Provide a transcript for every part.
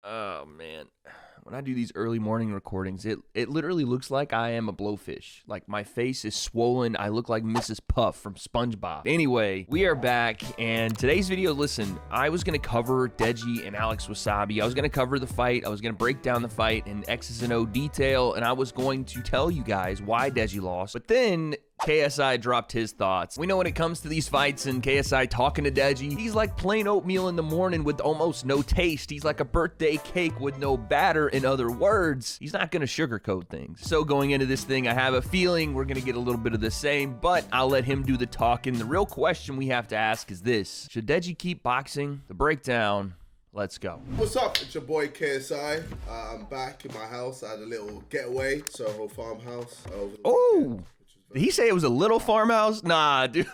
Oh, man. When I do these early morning recordings, it literally looks like I am a blowfish. Like, my face is swollen. I look like Mrs. Puff from SpongeBob. Anyway, we are back, and today's video, listen, I was going to cover Deji and Alex Wasabi. I was going to cover the fight. I was going to break down the fight in X's and O detail, and I was going to tell you guys why Deji lost. But then KSI dropped his thoughts. We know when it comes to these fights and KSI talking to Deji, he's like plain oatmeal in the morning with almost no taste. He's like a birthday cake with no batter. In other words, he's not going to sugarcoat things. So going into this thing, I have a feeling we're going to get a little bit of the same, but I'll let him do the talking. The real question we have to ask is this: should Deji keep boxing? The breakdown. Let's go. What's up? It's your boy KSI. I'm back in my house. I had a little getaway, Soho farmhouse. Oh! Did he say it was a little farmhouse? Nah, dude.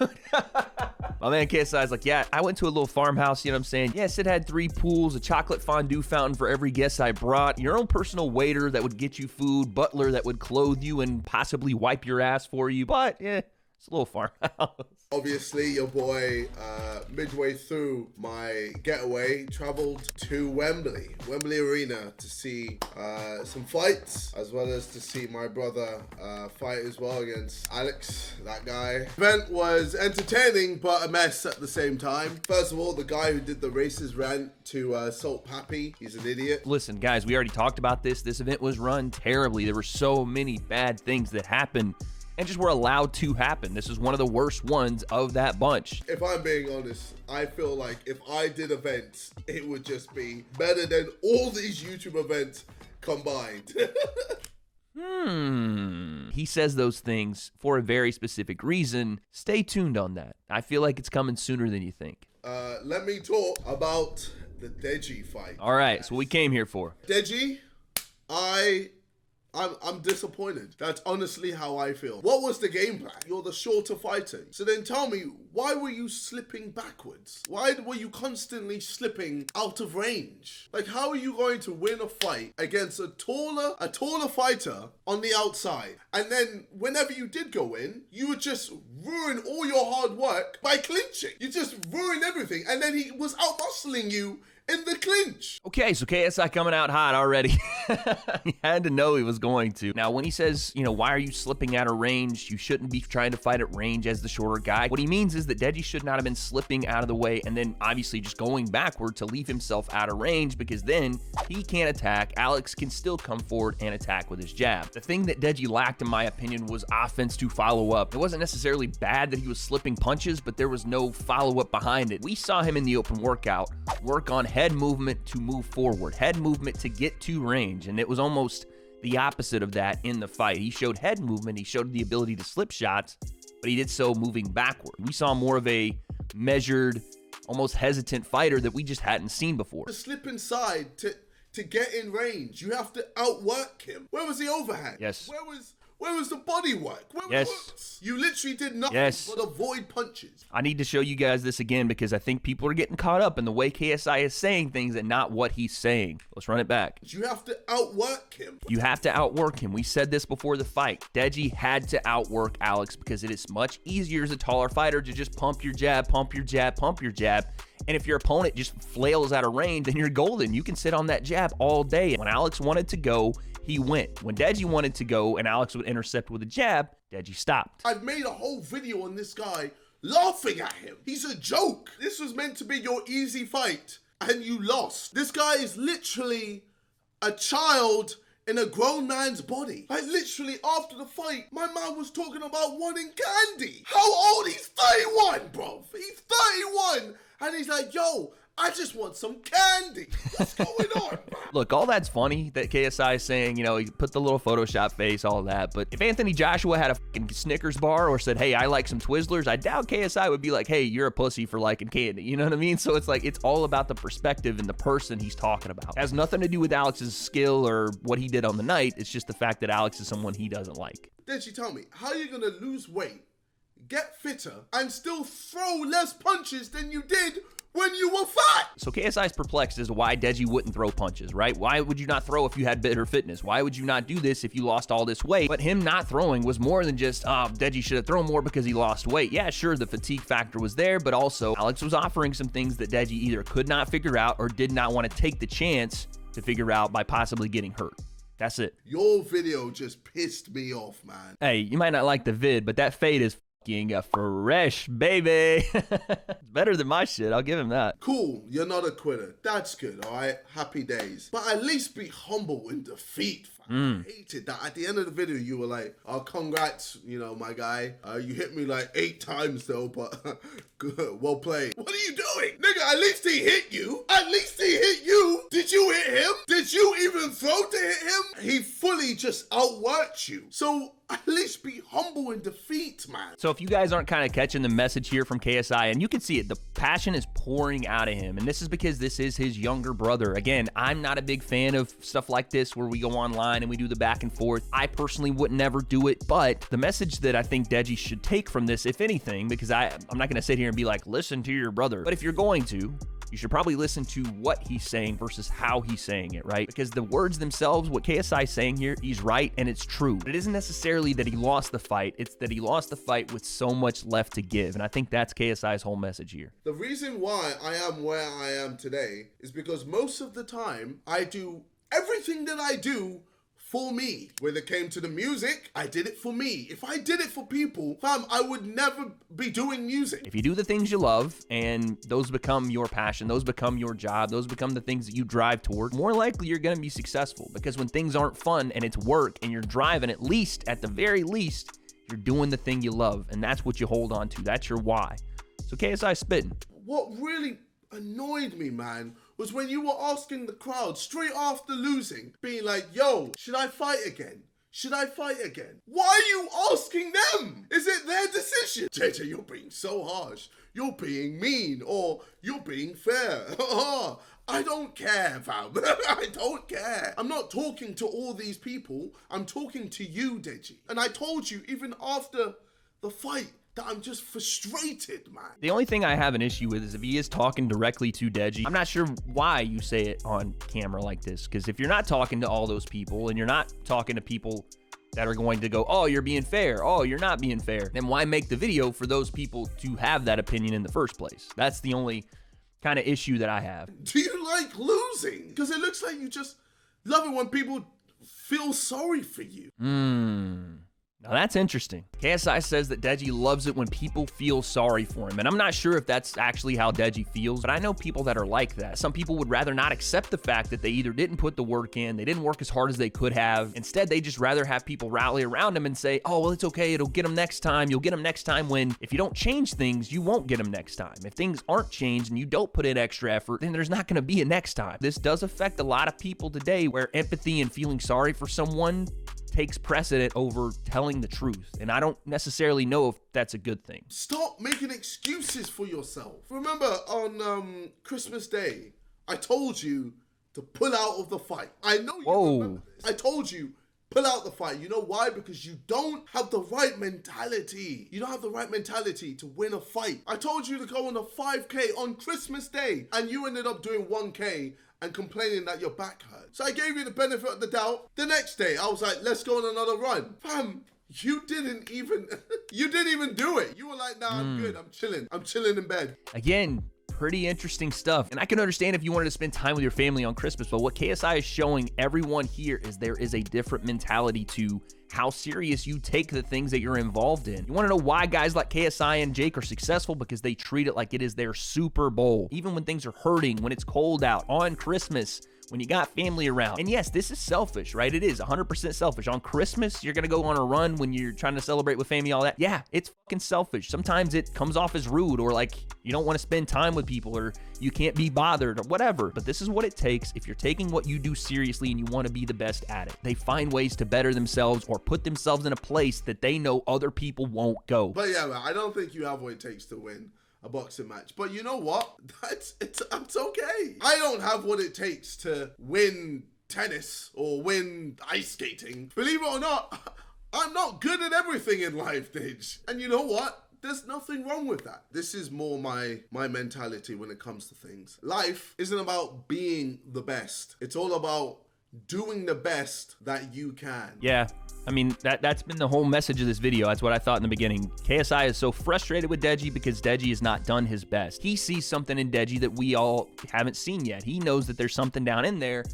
My man KSI is like, yeah, I went to a little farmhouse, you know what I'm saying? Yes, it had 3 pools, a chocolate fondue fountain for every guest I brought, your own personal waiter that would get you food, butler that would clothe you and possibly wipe your ass for you, but yeah, it's a little farmhouse. Obviously, your boy, midway through my getaway, traveled to Wembley Arena to see some fights, as well as to see my brother fight as well against Alex, that guy. Event was entertaining, but a mess at the same time. First of all, the guy who did the racist rant to Salt Pappy, he's an idiot. Listen, guys, we already talked about this. This event was run terribly. There were so many bad things that happened and just were allowed to happen. This is one of the worst ones of that bunch. If I'm being honest, I feel like if I did events, it would just be better than all these YouTube events combined. He says those things for a very specific reason. Stay tuned on that. I feel like it's coming sooner than you think. Let me talk about the Deji fight. All right, that's what we came here for. Deji, I'm disappointed. That's honestly how I feel. What was the game plan? You're the shorter fighter. So then tell me, why were you slipping backwards? Why were you constantly slipping out of range? Like, how are you going to win a fight against a taller fighter on the outside? And then whenever you did go in, you would just ruin all your hard work by clinching. You just ruin everything. And then he was out-muscling you in the clinch. Okay, so KSI coming out hot already. He had to know he was going to. Now, when he says, you know, why are you slipping out of range? You shouldn't be trying to fight at range as the shorter guy. What he means is that Deji should not have been slipping out of the way and then obviously just going backward to leave himself out of range, because then he can't attack. Alex can still come forward and attack with his jab. The thing that Deji lacked, in my opinion, was offense to follow up. It wasn't necessarily bad that he was slipping punches, but there was no follow-up behind it. We saw him in the open workout work on head movement to move forward, head movement to get to range, and it was almost the opposite of that in the fight. He showed head movement, he showed the ability to slip shots, but he did so moving backward. We saw more of a measured, almost hesitant fighter that we just hadn't seen before. To slip inside, to get in range, you have to outwork him. Where was the overhand? Yes. Where was the body work? Yes. You literally did nothing but avoid punches. I need to show you guys this again because I think people are getting caught up in the way KSI is saying things and not what he's saying. Let's run it back. You have to outwork him. You have to outwork him. We said this before the fight. Deji had to outwork Alex because it is much easier as a taller fighter to just pump your jab, pump your jab, pump your jab. And if your opponent just flails out of range, then you're golden. You can sit on that jab all day. When Alex wanted to go, he went. When Deji wanted to go and Alex would intercept with a jab, Deji stopped. I've made a whole video on this guy laughing at him. He's a joke. This was meant to be your easy fight and you lost. This guy is literally a child in a grown man's body. Like, literally after the fight, my man was talking about wanting candy. How old? He's 31, bro. He's 31. And he's like, yo, I just want some candy. What's going on, bro? Look, all that's funny that KSI is saying, you know, he put the little Photoshop face, all that. But if Anthony Joshua had a fucking Snickers bar or said, hey, I like some Twizzlers, I doubt KSI would be like, hey, you're a pussy for liking candy. You know what I mean? So it's like, it's all about the perspective and the person he's talking about. It has nothing to do with Alex's skill or what he did on the night. It's just the fact that Alex is someone he doesn't like. Deji, tell me, how are you going to lose weight, get fitter, and still throw less punches than you did when you were fat? So KSI's perplexed as to why Deji wouldn't throw punches, right? Why would you not throw if you had better fitness? Why would you not do this if you lost all this weight? But him not throwing was more than just, Deji should have thrown more because he lost weight. Yeah, sure, the fatigue factor was there, but also Alex was offering some things that Deji either could not figure out or did not want to take the chance to figure out by possibly getting hurt. That's it. Your video just pissed me off, man. Hey, you might not like the vid, but that fade is fucking fresh, baby. It's better than my shit. I'll give him that. Cool, you're not a quitter. That's good, all right? Happy days. But at least be humble in defeat, fam. I hated that. At the end of the video, you were like, oh, congrats, you know, my guy. You hit me like 8 times, though, but good, well played. What are you doing? Nigga, at least he hit you. At least he hit you. Did you hit him? Did you even throw to hit him? He fully just outworked you. So at least be humble in defeat, man. So if you guys aren't kind of catching the message here from KSI, and you can see it, the passion is pouring out of him. And this is because this is his younger brother. Again, I'm not a big fan of stuff like this where we go online and we do the back and forth. I personally would never do it. But the message that I think Deji should take from this, if anything, because I'm not going to sit here and be like, listen to your brother. But if you're going to, you should probably listen to what he's saying versus how he's saying it, right? Because the words themselves, what KSI is saying here, he's right and it's true. But it isn't necessarily that he lost the fight, it's that he lost the fight with so much left to give. And I think that's KSI's whole message here. The reason why I am where I am today is because most of the time I do everything that I do for me. When it came to the music, I did it for me. If I did it for people, fam, I would never be doing music. If you do the things you love and those become your passion, those become your job, those become the things that you drive toward, more likely you're gonna be successful. Because when things aren't fun and it's work and you're driving, at the very least, you're doing the thing you love. And that's what you hold on to. That's your why. So KSI spitting. What really annoyed me, man, was when you were asking the crowd straight after losing, being like, yo, should I fight again? Should I fight again? Why are you asking them? Is it their decision? JJ, you're being so harsh. You're being mean, or you're being fair. I don't care, fam. I don't care. I'm not talking to all these people. I'm talking to you, Deji. And I told you, even after the fight, that I'm just frustrated, man. The only thing I have an issue with is if he is talking directly to Deji. I'm not sure why you say it on camera like this, because if you're not talking to all those people and you're not talking to people that are going to go, oh, you're being fair, oh, you're not being fair, then why make the video for those people to have that opinion in the first place? That's the only kind of issue that I have. Do you like losing? Because it looks like you just love it when people feel sorry for you. Now that's interesting. KSI says that Deji loves it when people feel sorry for him. And I'm not sure if that's actually how Deji feels, but I know people that are like that. Some people would rather not accept the fact that they either didn't put the work in, they didn't work as hard as they could have. Instead, they just rather have people rally around them and say, oh, well, it's okay. It'll get them next time. You'll get them next time, when if you don't change things, you won't get them next time. If things aren't changed and you don't put in extra effort, then there's not going to be a next time. This does affect a lot of people today, where empathy and feeling sorry for someone takes precedent over telling the truth. And I don't necessarily know if that's a good thing. Stop making excuses for yourself. Remember on Christmas Day, I told you to pull out of the fight. I know you remember this. I told you, pull out the fight. You know why? Because you don't have the right mentality. You don't have the right mentality to win a fight. I told you to go on a 5K on Christmas Day, and you ended up doing 1K and complaining that your back hurt. So I gave you the benefit of the doubt. The next day, I was like, let's go on another run. Fam, you didn't even do it. You were like, nah, I'm good. I'm chilling in bed. Again, pretty interesting stuff. And I can understand if you wanted to spend time with your family on Christmas, but what KSI is showing everyone here is there is a different mentality to how serious you take the things that you're involved in. You want to know why guys like KSI and Jake are successful? Because they treat it like it is their Super Bowl. Even when things are hurting, when it's cold out, on Christmas, when you got family around. And yes, this is selfish, right? It is 100% selfish. On Christmas, you're going to go on a run when you're trying to celebrate with family, all that. Yeah, it's fucking selfish. Sometimes it comes off as rude, or like you don't want to spend time with people, or you can't be bothered, or whatever. But this is what it takes if you're taking what you do seriously and you want to be the best at it. They find ways to better themselves or put themselves in a place that they know other people won't go. But yeah, man, I don't think you have what it takes to win a boxing match. But you know what? It's okay. I don't have what it takes to win tennis or win ice skating. Believe it or not, I'm not good at everything in life, Deji. And you know what? There's nothing wrong with that. This is more my mentality when it comes to things. Life isn't about being the best. It's all about doing the best that you can. Yeah. I mean, that's been the whole message of this video. That's what I thought in the beginning. KSI is so frustrated with Deji because Deji has not done his best. He sees something in Deji that we all haven't seen yet. He knows that there's something down in there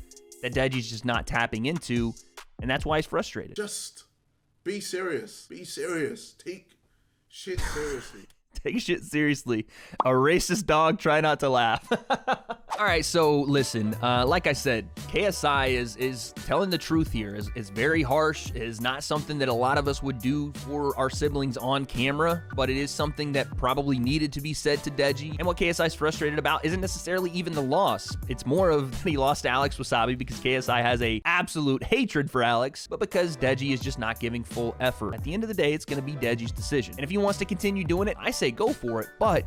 that Deji's just not tapping into, and that's why he's frustrated. Just be serious. Be serious. Take shit seriously. Take shit seriously. A racist dog, try not to laugh. All right, so listen, like I said, KSI is telling the truth here, is very harsh, is not something that a lot of us would do for our siblings on camera, but it is something that probably needed to be said to Deji. And what KSI is frustrated about isn't necessarily even the loss. It's more of he lost to Alex Wasabi because KSI has a absolute hatred for Alex, but because Deji is just not giving full effort. At the end of the day, it's gonna be Deji's decision. And if he wants to continue doing it, I say go for it, but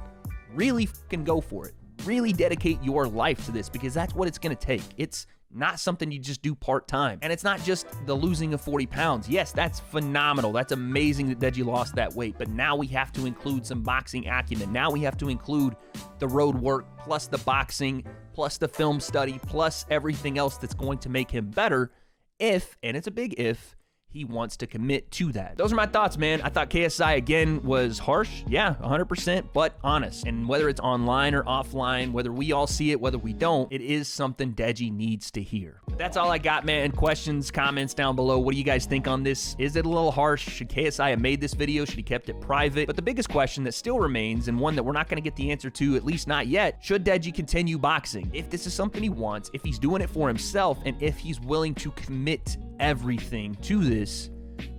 really fucking go for it. Really dedicate your life to this because that's what it's going to take. It's not something you just do part-time. And it's not just the losing of 40 pounds. Yes, that's phenomenal. That's amazing that Deji lost that weight. But now we have to include some boxing acumen. Now we have to include the road work, plus the boxing, plus the film study, plus everything else that's going to make him better if, and it's a big if, he wants to commit to that. Those are my thoughts, man. I thought KSI, again, was harsh. Yeah, 100%, but honest. And whether it's online or offline, whether we all see it, whether we don't, it is something Deji needs to hear. But that's all I got, man. Questions, comments down below. What do you guys think on this? Is it a little harsh? Should KSI have made this video? Should he kept it private? But the biggest question that still remains, and one that we're not going to get the answer to, at least not yet, should Deji continue boxing? If this is something he wants, if he's doing it for himself, and if he's willing to commit everything to this,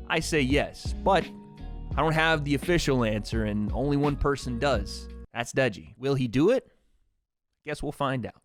I say yes. But I don't have the official answer, and only one person does. That's Deji. Will he do it? Guess we'll find out.